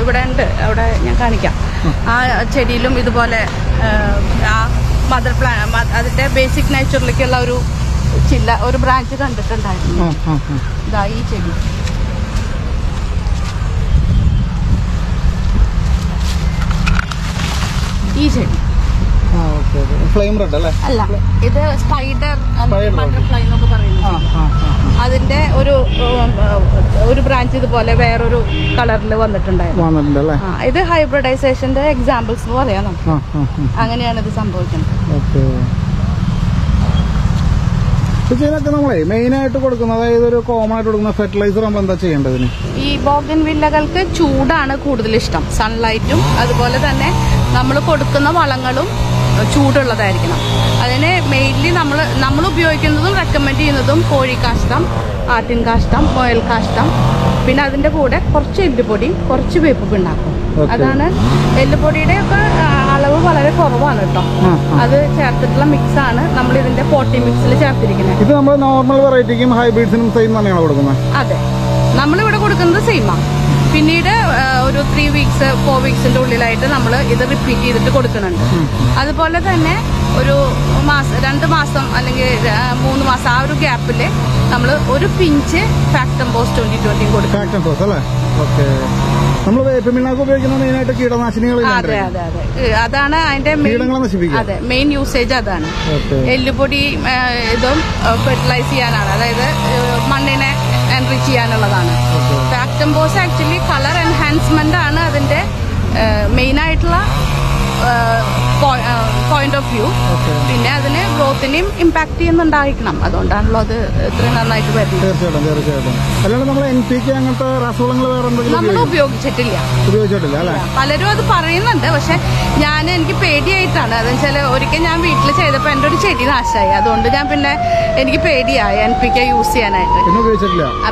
ഇവിടെ ഉണ്ട്, അവിടെ ഞാൻ കാണിക്കാം. ആ ചെടിയിലും ഇതുപോലെ ആ മദർ അതിന്റെ ബേസിക് നേച്ചറിലേക്കുള്ള ഒരു ബ്രാഞ്ച് കണ്ടിട്ടുണ്ടായിരുന്നു. ഇതാ ഈ ചെടി, ഈ ചെടി ഫ്ലെയിം റെഡ് അല്ലേ? അല്ല, ഇത് സ്പൈഡർ ബട്ടർഫ്ലൈ എന്നൊക്കെ പറയുന്നത്. അതിന്റെ ഒരു ബ്രാഞ്ച് ഇതുപോലെ വേറൊരു കളറിൽ വന്നിട്ടുണ്ടായിരുന്നു. ഇത് ഹൈബ്രിഡൈസേഷന്റെ എക്സാമ്പിൾസ് എന്ന് പറയാം നമുക്ക്. അങ്ങനെയാണ് ഇത് സംഭവിക്കുന്നത്. ഇതിനൊക്കെ നമ്മളെ മെയിൻ ആയിട്ട് കൊടുക്കുന്നത്, അതായത് ഒരു കോമൺ ആയിട്ട് കൊടുക്കുന്ന ഫെർട്ടിലൈസർ നമ്മൾ എന്താ ചെയ്യേണ്ടതിന്? ഈ ബോഗൻവില്ലകൾക്ക് ചൂടാണ് കൂടുതൽ ഇഷ്ടം, സൺലൈറ്റും അതുപോലെ തന്നെ നമ്മൾ കൊടുക്കുന്ന വളങ്ങളും ചൂടുള്ളതായിരിക്കണം. അതിന് മെയിൻലി നമ്മൾ ഉപയോഗിക്കുന്നതും റെക്കമെൻഡ് ചെയ്യുന്നതും കോഴിക്കാഷ്ടം, ആട്ടിൻ കാഷ്ടം, മുയൽ കാഷ്ടം, പിന്നെ അതിന്റെ കൂടെ കുറച്ച് എല്ലുപൊടി, കുറച്ച് വേപ്പ് പിണ്ണാക്കും. അതാണ്. എല്ലുപൊടിയുടെ ഒക്കെ അളവ് വളരെ കുറവാണ് കേട്ടോ. അത് ചേർത്തിട്ടുള്ള മിക്സ് ആണ് നമ്മൾ ഇതിന്റെ പോട്ടി മിക്സിൽ ചേർത്തിരിക്കുന്നത്. ഇത് നമ്മൾ നോർമൽ വെറൈറ്റിക്കും ഹൈബ്രിഡ്സിനും സെയിം തന്നെയാണ് കൊടുക്കുന്നത്? അതെ, നമ്മളിവിടെ കൊടുക്കുന്നത് സെയിമാണ്. പിന്നീട് ഒരു 3 വീക്സ് 4 വീക്സിന്റെ ഉള്ളിലായിട്ട് നമ്മൾ ഇത് റിപ്പീറ്റ് ചെയ്തിട്ട് കൊടുക്കുന്നുണ്ട്. അതുപോലെ തന്നെ ഒരു 2 മാസം അല്ലെങ്കിൽ 3 മാസം ആ ഒരു ഗ്യാപ്പില് നമ്മൾ ഒരു പിഞ്ച് ഫാക്ടംബോസ് 2020 കൊടുക്കും. നമ്മൾ വേപ്പിമിണ്ണാക്ക് ഉപയോഗിക്കുന്ന മെയിനായിട്ട് കീടനാശിനികൾ. അതെ അതെ അതെ, അതാണ് അതിന്റെ മെയിൻ യൂസേജ്. അതാണ് എല്ലുപൊടി ഇതും ഫെർട്ടിലൈസ് ചെയ്യാനാണ്, അതായത് മണ്ണിനെ എൻറിച്ച് ചെയ്യാനുള്ളതാണ്. ഫാക്ടംബോസ് ആക്ച്വലി കളർ എൻഹാൻസ്മെന്റ് ആണ് അതിന്റെ മെയിൻ ആയിട്ടുള്ള പോയിന്റ് ഓഫ് വ്യൂ. പിന്നെ അതിന് ഗ്രോത്തിനെയും ഇമ്പാക്ട് ചെയ്യുന്നുണ്ടായിരിക്കണം. അതുകൊണ്ടാണല്ലോ അത് ഇത്രയും നന്നായിട്ട് വരുന്നത്. തീർച്ചയായിട്ടും. അല്ലാണ്ട് നമ്മൾ NPK അങ്ങനത്തെ രാസവളങ്ങൾ വേറെ നമ്മൾ ഉപയോഗിച്ചിട്ടില്ല. പലരും അത് പറയുന്നുണ്ട്, പക്ഷെ എനിക്ക് പേടിയായിട്ടാണ്. അതെന്ന് വെച്ചാൽ ഒരിക്കൽ ഞാൻ വീട്ടിൽ ചെയ്തപ്പോൾ എൻ്റെ ഒരു ചെടി നാശമായി. അതുകൊണ്ട് എനിക്ക് പേടിയായി NPK യൂസ് ചെയ്യാനായിട്ട്.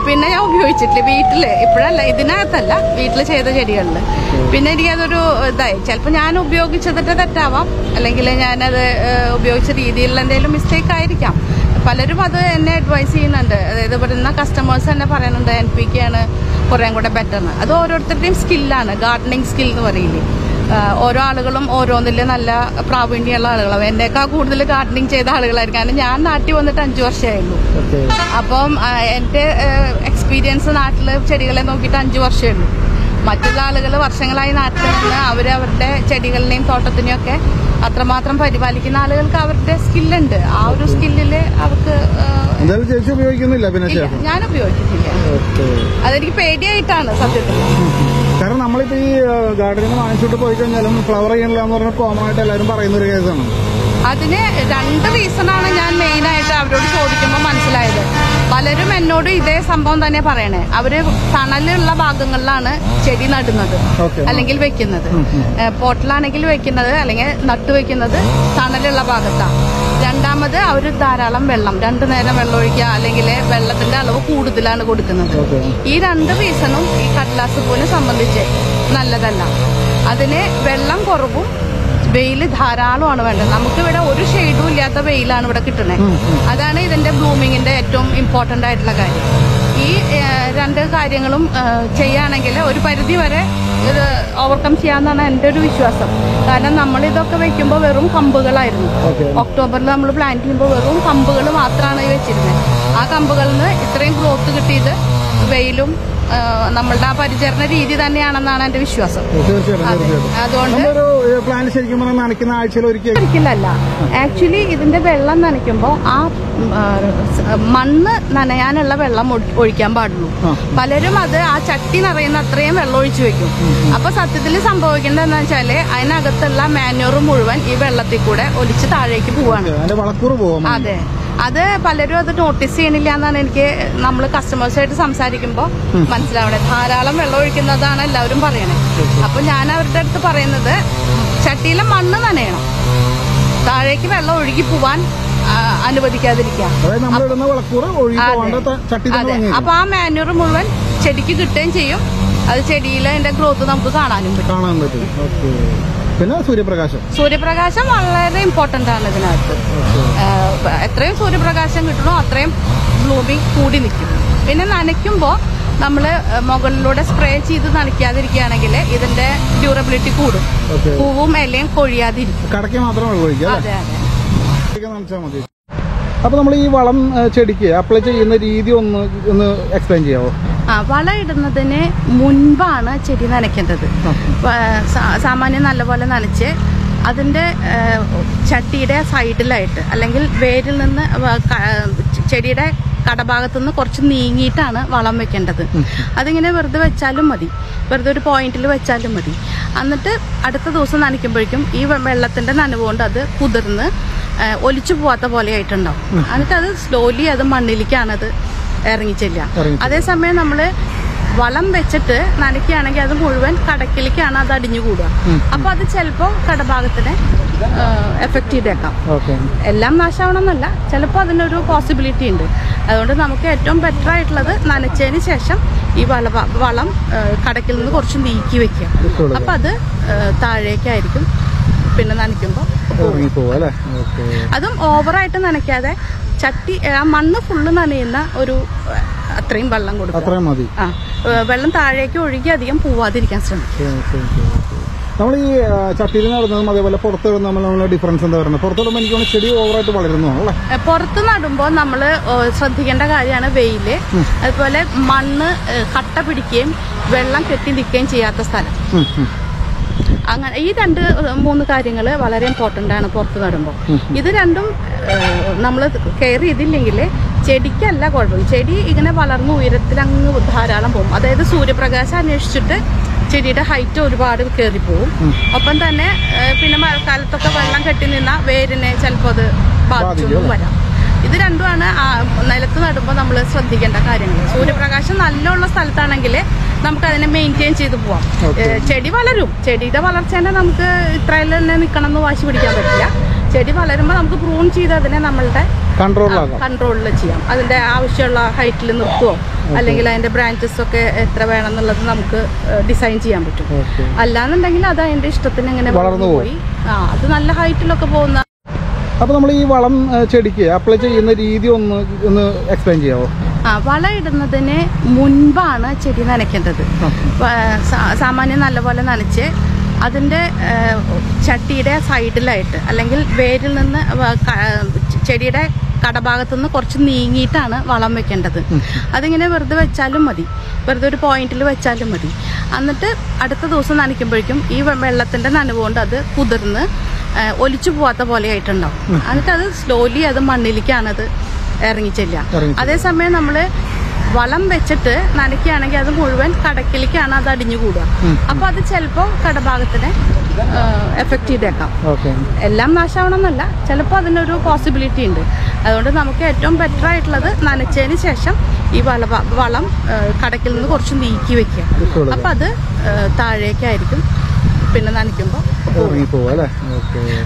പിന്നെ ഞാൻ ഉപയോഗിച്ചിട്ടില്ല വീട്ടില്. ഇപ്പോഴല്ല, ഇതിനകത്തല്ല, വീട്ടിൽ ചെയ്ത ചെടികളിൽ. പിന്നെ എനിക്കതൊരു ഇതായി. ചിലപ്പോൾ ഞാൻ ഉപയോഗിച്ചതിട്ട് തെറ്റാവാം, അല്ലെങ്കിൽ ഞാനത് ഉപയോഗിച്ച രീതിയിലുള്ള എന്തെങ്കിലും മിസ്റ്റേക്ക് ആയിരിക്കാം. പലരും അത് എന്നെ അഡ്വൈസ് ചെയ്യുന്നുണ്ട്. അതായത് വരുന്ന കസ്റ്റമേഴ്സ് തന്നെ പറയുന്നുണ്ട് NPK ആണ് കുറേ കൂടെ ബെറ്റർ എന്ന്. അത് ഓരോരുത്തരുടെയും സ്കില്ലാണ്, ഗാർഡനിങ് സ്കിൽ എന്ന് പറയില്ലേ. ഓരോ ആളുകളും ഓരോന്നിൽ നല്ല പ്രാവീണ്യമുള്ള ആളുകളാണ്. എന്നേക്കാൾ കൂടുതൽ ഗാർഡനിങ് ചെയ്ത ആളുകളായിരിക്കും. കാരണം ഞാൻ നാട്ടിൽ വന്നിട്ട് 5 വർഷമായുള്ളൂ. അപ്പം എൻ്റെ എക്സ്പീരിയൻസ് നാട്ടിൽ ചെടികളെ നോക്കിയിട്ട് 5 വർഷമേ ഉള്ളൂ. മറ്റുള്ള ആളുകൾ വർഷങ്ങളായി നാട്ടിൽ നിന്ന് അവരവരുടെ ചെടികളിലെയും തോട്ടത്തിനെയും ഒക്കെ അത്രമാത്രം പരിപാലിക്കുന്ന ആളുകൾക്ക് അവരുടെ സ്കില്ലുണ്ട്. ആ ഒരു സ്കില്ലില് അവർക്ക് ഞാൻ ഉപയോഗിക്കുന്നില്ല. അതെനിക്ക് പേടിയായിട്ടാണ് സത്യത്തിൽ. കാരണം നമ്മളിപ്പോ ഈ ഗാർഡനിൽ വാങ്ങിച്ചിട്ട് പോയി കഴിഞ്ഞാലും ഫ്ലവർ ചെയ്യണില്ല എന്ന് പറഞ്ഞാൽ കോമൺ ആയിട്ട് എല്ലാവരും പറയുന്ന ഒരു കേസാണ്. അതിന് 2 റീസണാണ് ഞാൻ മെയിനായിട്ട് അവരോട് ചോദിക്കുമ്പോൾ മനസ്സിലായത്. പലരും എന്നോട് ഇതേ സംഭവം തന്നെ പറയണേ. അവര് തണലുള്ള ഭാഗങ്ങളിലാണ് ചെടി നടുന്നത് അല്ലെങ്കിൽ വെക്കുന്നത്. പോട്ടിലാണെങ്കിൽ വെക്കുന്നത് അല്ലെങ്കിൽ നട്ടുവെക്കുന്നത് തണലുള്ള ഭാഗത്താണ്. രണ്ടാമത് അവർ ധാരാളം വെള്ളം, 2 നേരം വെള്ളം ഒഴിക്കുക, അല്ലെങ്കിൽ വെള്ളത്തിന്റെ അളവ് കൂടുതലാണ് കൊടുക്കുന്നത്. ഈ 2 റീസണും ഈ കടലാസ് പൂവിനെ സംബന്ധിച്ച് നല്ലതല്ല. അതിന് വെള്ളം കുറവും വെയില് ധാരാളമാണ് വേണ്ടത്. നമുക്കിവിടെ ഒരു ഷെയ്ഡും ഇല്ലാത്ത വെയിലാണ് ഇവിടെ കിട്ടുന്നത്. അതാണ് ഇതിന്റെ ബ്ലൂമിങ്ങിന്റെ ഏറ്റവും ഇമ്പോർട്ടന്റ് ആയിട്ടുള്ള കാര്യം. ഈ 2 കാര്യങ്ങളും ചെയ്യുകയാണെങ്കിൽ ഒരു പരിധി വരെ ഇത് ഓവർകം ചെയ്യാമെന്നാണ് എൻ്റെ ഒരു വിശ്വാസം. കാരണം നമ്മളിതൊക്കെ വെക്കുമ്പോൾ വെറും കമ്പുകളായിരുന്നു. ഒക്ടോബറിൽ നമ്മൾ പ്ലാന്റ് ചെയ്യുമ്പോൾ വെറും കമ്പുകൾ മാത്രമാണ് വെച്ചിരുന്നത്. ആ കമ്പുകളിൽ നിന്ന് ഇത്രയും ഗ്രോത്ത് കിട്ടിയത് വെയിലും നമ്മളുടെ ആ പരിചരണ രീതി തന്നെയാണെന്നാണ് എന്റെ വിശ്വാസം. അതുകൊണ്ട് ഒരിക്കലല്ല, ആക്ച്വലി ഇതിന്റെ വെള്ളം നനയ്ക്കുമ്പോൾ ആ മണ്ണ് നനയാനുള്ള വെള്ളം ഒഴിക്കാൻ പാടുള്ളൂ. പലരും അത് ആ ചട്ടി നിറയുന്ന അത്രയും വെള്ളം ഒഴിച്ചു വെക്കും. അപ്പൊ സത്യത്തിൽ സംഭവിക്കുന്നത് എന്താ വെച്ചാല് അതിനകത്തുള്ള മാന്യൂർ മുഴുവൻ ഈ വെള്ളത്തിൽ കൂടെ ഒലിച്ച് താഴേക്ക് പോവാണ്. അതെ, അത് പലരും അത് നോട്ടീസ് ചെയ്യണില്ല എന്നാണ് എനിക്ക് നമ്മൾ കസ്റ്റമേഴ്സായിട്ട് സംസാരിക്കുമ്പോൾ മനസ്സിലാവണേ. ധാരാളം വെള്ളം ഒഴിക്കുന്നതാണ് എല്ലാവരും പറയണേ. അപ്പൊ ഞാൻ അവരുടെ അടുത്ത് പറയുന്നത് ചട്ടിയിലെ മണ്ണ് നനയണം, താഴേക്ക് വെള്ളം ഒഴുകി പോവാൻ അനുവദിക്കാതിരിക്കുക. അതെ, അപ്പൊ ആ മാന്യൂർ മുഴുവൻ ചെടിക്ക് കിട്ടുകയും ചെയ്യും. അത് ചെടിയിലെ അതിന്റെ ഗ്രോത്ത് നമുക്ക് കാണാനും പറ്റും. പിന്നെ സൂര്യപ്രകാശം വളരെ ഇമ്പോർട്ടന്റ് ആണ് ഇതിനകത്ത്. എത്രയും സൂര്യപ്രകാശം കിട്ടണോ അത്രയും ബ്ലൂമിങ് കൂടി നിൽക്കും. പിന്നെ നനയ്ക്കുമ്പോൾ നമ്മൾ മുകളിലൂടെ സ്പ്രേ ചെയ്ത് നനയ്ക്കാതിരിക്കുകയാണെങ്കിൽ ഇതിന്റെ ഡ്യൂറബിലിറ്റി കൂടും, പൂവും ഇലയും കൊഴിയാതിരിക്കും. അതെ അതെ. അപ്പൊ നമ്മൾ ഈ വളം ചെടിക്ക് അപ്ലൈ ചെയ്യുന്ന രീതി ഒന്ന് എക്സ്പ്ലെയിൻ ചെയ്യാവോ? വളം ഇടുന്നതിന് മുൻപാണ് ചെടി നനയ്ക്കേണ്ടത്. സാമാന്യം നല്ലപോലെ നനച്ച് അതിൻ്റെ ചട്ടിയുടെ സൈഡിലായിട്ട് അല്ലെങ്കിൽ വേരിൽ നിന്ന് ചെടിയുടെ കടഭാഗത്തു നിന്ന് കുറച്ച് നീങ്ങിയിട്ടാണ് വളം വെക്കേണ്ടത്. അതിങ്ങനെ വെറുതെ വെച്ചാലും മതി, വെറുതെ ഒരു പോയിന്റിൽ വെച്ചാലും മതി. എന്നിട്ട് അടുത്ത ദിവസം നനയ്ക്കുമ്പോഴേക്കും ഈ വെള്ളത്തിൻ്റെ നനവുകൊണ്ട് അത് കുതിർന്ന് ഒലിച്ചു പോവാത്ത പോലെ ആയിട്ടുണ്ടാവും. എന്നിട്ട് അത് സ്ലോലി അത് മണ്ണിലേക്കാണത് ഇറങ്ങിച്ചെല്ലുക. അതേസമയം നമ്മൾ വളം വെച്ചിട്ട് നനയ്ക്കുകയാണെങ്കിൽ അത് മുഴുവൻ കടക്കിലേക്കാണ് അത് അടിഞ്ഞു കൂടുക. അപ്പൊ അത് ചിലപ്പോൾ കടഭാഗത്തിനെ എഫക്റ്റ് ചെയ്തേക്കാം. എല്ലാം നാശമാവണമെന്നല്ല, ചിലപ്പോൾ അതിനൊരു പോസിബിലിറ്റി ഉണ്ട്. അതുകൊണ്ട് നമുക്ക് ഏറ്റവും ബെറ്റർ ആയിട്ടുള്ളത് നനച്ചതിന് ശേഷം ഈ വളം കടക്കിൽ നിന്ന് കുറച്ച് നീക്കി വെക്കുക. അപ്പൊ അത് താഴേക്കായിരിക്കും പിന്നെ നനയ്ക്കുമ്പോൾ. അതും ഓവറായിട്ട് നനയ്ക്കാതെ ചട്ടി ആ മണ്ണ് ഫുള്ള് നനയുന്ന ഒരു അത്രയും വെള്ളം കൊടുക്കും. വെള്ളം താഴേക്ക് ഒഴുകി അധികം പോവാതിരിക്കാൻ ശ്രമിക്കും. നമ്മൾ ഈ ചട്ടിയിൽ നടുന്നതും അതേപോലെ പുറത്തിടുന്ന നമ്മൾ ഡിഫറൻസ് എന്താ പറയുന്നത്? പുറത്തിടുമ്പോൾ എനിക്ക് ചെടി ഓവറായിട്ട് വളരുന്നതാണല്ലേ? പുറത്ത് നടുമ്പോൾ നമ്മൾ ശ്രദ്ധിക്കേണ്ട കാര്യമാണ് വെയില്, അതുപോലെ മണ്ണ് കട്ട പിടിക്കുകയും വെള്ളം കെട്ടി നിൽക്കുകയും ചെയ്യാത്ത സ്ഥലം. അങ്ങനെ ഈ 2-3 കാര്യങ്ങൾ വളരെ ഇമ്പോർട്ടൻ്റ് ആണ് പുറത്ത് നടുമ്പോൾ. ഇത് രണ്ടും നമ്മൾ കെയർ ചെയ്തില്ലെങ്കിൽ ചെടിക്കല്ല കുഴപ്പം, ചെടി ഇങ്ങനെ വളർന്ന് ഉയരത്തിൽ അങ്ങ് ധാരാളം പോകും. അതായത് സൂര്യപ്രകാശം അന്വേഷിച്ചിട്ട് ചെടിയുടെ ഹൈറ്റ് ഒരുപാട് കയറിപ്പോവും. ഒപ്പം തന്നെ പിന്നെ മഴക്കാലത്തൊക്കെ വെള്ളം കെട്ടി നിന്ന വേരിനെ ചിലപ്പോൾ അത് ബാധിച്ചൊന്നും വരാം. ഇത് രണ്ടുമാണ് നിലത്ത് നടുമ്പോൾ നമ്മൾ ശ്രദ്ധിക്കേണ്ട കാര്യങ്ങൾ. സൂര്യപ്രകാശം നല്ലുള്ള സ്ഥലത്താണെങ്കിൽ നമുക്ക് അതിനെ മെയിൻറ്റെയിൻ ചെയ്ത് പോവാം. ചെടി വളരും, ചെടിയുടെ വളർച്ചേനെ നമുക്ക് ഇത്രയിൽ തന്നെ നിൽക്കണം എന്ന് വാശി പിടിക്കാൻ പറ്റില്ല. ചെടി വളരുമ്പോൾ നമുക്ക് പ്രൂൺ ചെയ്ത് അതിനെ നമ്മളുടെ കൺട്രോളിൽ ചെയ്യാം. അതിന്റെ ആവശ്യമുള്ള ഹൈറ്റിൽ നിർത്തുവോ അല്ലെങ്കിൽ അതിന്റെ ബ്രാഞ്ചസ് ഒക്കെ എത്ര വേണം എന്നുള്ളത് നമുക്ക് ഡിസൈൻ ചെയ്യാൻ പറ്റും. അല്ലാന്നുണ്ടെങ്കിൽ അത് അതിന്റെ ഇഷ്ടത്തിന് ഇങ്ങനെ വളർന്നു പോയി അത് നല്ല ഹൈറ്റിലൊക്കെ പോകുന്ന. അപ്പൊ നമ്മൾ ഈ വളം ചെടിക്ക് അപ്ലൈ ചെയ്യുന്ന രീതി ഒന്ന് എക്സ്പ്ലെയിൻ ചെയ്യാവോ? വളം ഇടുന്നതിന് മുൻപാണ് ചെടി നനയ്ക്കേണ്ടത്. സാമാന്യം നല്ലപോലെ നനച്ച് അതിൻ്റെ ചട്ടിയുടെ സൈഡിലായിട്ട് അല്ലെങ്കിൽ വേരിൽ നിന്ന് ചെടിയുടെ കടഭാഗത്തു നിന്ന് കുറച്ച് നീങ്ങിയിട്ടാണ് വളം വെക്കേണ്ടത്. അതിങ്ങനെ വെറുതെ വെച്ചാലും മതി, വെറുതെ ഒരു പോയിന്റിൽ വെച്ചാലും മതി. എന്നിട്ട് അടുത്ത ദിവസം നനയ്ക്കുമ്പോഴേക്കും ഈ വെള്ളത്തിൻ്റെ നനവുകൊണ്ട് അത് കുതിർന്ന് ഒലിച്ചു പോവാത്ത പോലെ ആയിട്ടുണ്ടാവും. എന്നിട്ട് അത് സ്ലോലി അത് മണ്ണിലേക്കാണത് ഇറങ്ങിച്ചെല്ലുക. അതേസമയം നമ്മൾ വളം വെച്ചിട്ട് നനയ്ക്കുകയാണെങ്കിൽ അത് മുഴുവൻ കടക്കിലേക്കാണ് അത് അടിഞ്ഞു കൂടുക. അപ്പൊ അത് ചിലപ്പോൾ കടഭാഗത്തിനെ എഫക്റ്റ് ചെയ്തേക്കാം. എല്ലാം നാശമാവണമെന്നല്ല, ചിലപ്പോൾ അതിനൊരു പോസിബിലിറ്റി ഉണ്ട്. അതുകൊണ്ട് നമുക്ക് ഏറ്റവും ബെറ്റർ ആയിട്ടുള്ളത് നനച്ചതിന് ശേഷം ഈ വളം കടക്കിൽ നിന്ന് കുറച്ച് നീക്കി വെക്കുക. അപ്പൊ അത് താഴേക്കായിരിക്കും പിന്നെ നനയ്ക്കുമ്പോൾ.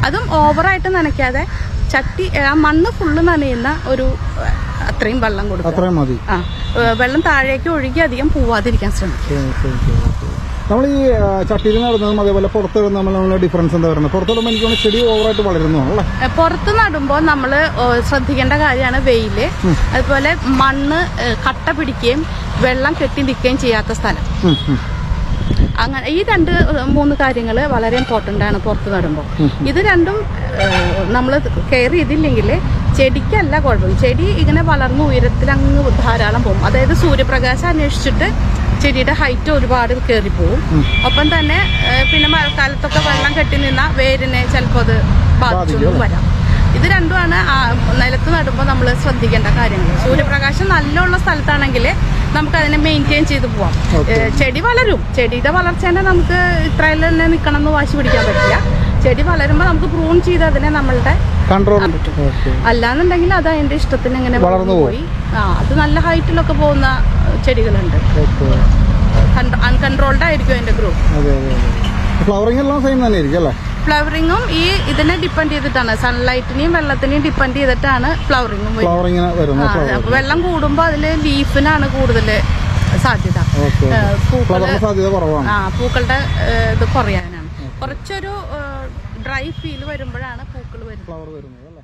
അതും ഓവറായിട്ട് നനയ്ക്കാതെ ചട്ടി ആ മണ്ണ് ഫുള്ള് നനയുന്ന ഒരു അത്രയും വെള്ളം കൊടുക്കും. വെള്ളം താഴേക്ക് ഒഴുകി അധികം പോവാതിരിക്കാൻ ശ്രമിക്കും. നമ്മൾ ഈ ചട്ടിയിൽ നടുന്നതും അതേപോലെ പുറത്തിടുന്ന നമ്മൾ ഡിഫറൻസ് എന്താ പറയുന്നത്? പുറത്തിടുമ്പോൾ എനിക്ക് ചെടി ഓവറായിട്ട് വളരുന്നതാണല്ലേ? പുറത്ത് നടുമ്പോൾ നമ്മൾ ശ്രദ്ധിക്കേണ്ട കാര്യമാണ് വെയില്, അതുപോലെ മണ്ണ് കട്ട പിടിക്കുകയും വെള്ളം കെട്ടി നിൽക്കുകയും ചെയ്യാത്ത സ്ഥലം. അങ്ങനെ ഈ 2-3 കാര്യങ്ങൾ വളരെ ഇമ്പോർട്ടൻ്റ് ആണ് പുറത്ത് നടുമ്പോൾ. ഇത് രണ്ടും നമ്മൾ കെയർ ചെയ്തില്ലെങ്കിൽ ചെടിക്കല്ല കുഴപ്പം, ചെടി ഇങ്ങനെ വളർന്ന് ഉയരത്തിൽ അങ്ങ് ധാരാളം പോകും. അതായത് സൂര്യപ്രകാശം അന്വേഷിച്ചിട്ട് ചെടിയുടെ ഹൈറ്റ് ഒരുപാട് കയറിപ്പോവും. ഒപ്പം തന്നെ പിന്നെ മഴക്കാലത്തൊക്കെ വെള്ളം കെട്ടി നിന്ന വേരിനെ ചിലപ്പോൾ അത് ബാധിച്ചൊന്നും വരാം. ഇത് രണ്ടുമാണ് നിലത്ത് നടുമ്പോൾ നമ്മൾ ശ്രദ്ധിക്കേണ്ട കാര്യങ്ങൾ. സൂര്യപ്രകാശം നല്ലുള്ള സ്ഥലത്താണെങ്കിൽ നമുക്ക് അതിനെ മെയിൻറ്റെയിൻ ചെയ്ത് പോവാം. ചെടി വളരും, ചെടിയുടെ വളർച്ചേനെ നമുക്ക് ഇത്രയിൽ തന്നെ നിൽക്കണം എന്ന് വാശി പിടിക്കാൻ പറ്റില്ല. ചെടി വളരുമ്പോൾ നമുക്ക് പ്രൂൺ ചെയ്ത് അതിനെ നമ്മളുടെ കൺട്രോൾ അല്ലാന്നുണ്ടെങ്കിൽ അത് അതിന്റെ ഇഷ്ടത്തിന് ഇങ്ങനെ വളർന്നു പോയി അത് നല്ല ഹൈറ്റിലൊക്കെ പോകുന്ന ചെടികളുണ്ട്. അൺകൺട്രോൾഡ് ആയിരിക്കും അതിന്റെ ഗ്രോത്ത്. ഫ്ലവറിംഗ് എല്ലാം സെയിം തന്നെ ആയിരിക്കും അല്ലേ? ഫ്ലവറിങ്ങും ഇതിനെ ഡിപ്പെൻഡ് ചെയ്തിട്ടാണ്, സൺലൈറ്റിനെയും വെള്ളത്തിനെയും ഡിപ്പെൻഡ് ചെയ്തിട്ടാണ് ഫ്ലവറിങ്ങും വരുന്നത്. അപ്പൊ വെള്ളം കൂടുമ്പോ അതില് ലീഫിനാണ് കൂടുതൽ സാധ്യത, പൂക്കളുടെ ഇത് കുറയാനാണ്. കുറച്ചൊരു ഡ്രൈ ഫീൽ വരുമ്പോഴാണ് പൂക്കൾ വരുന്നത്.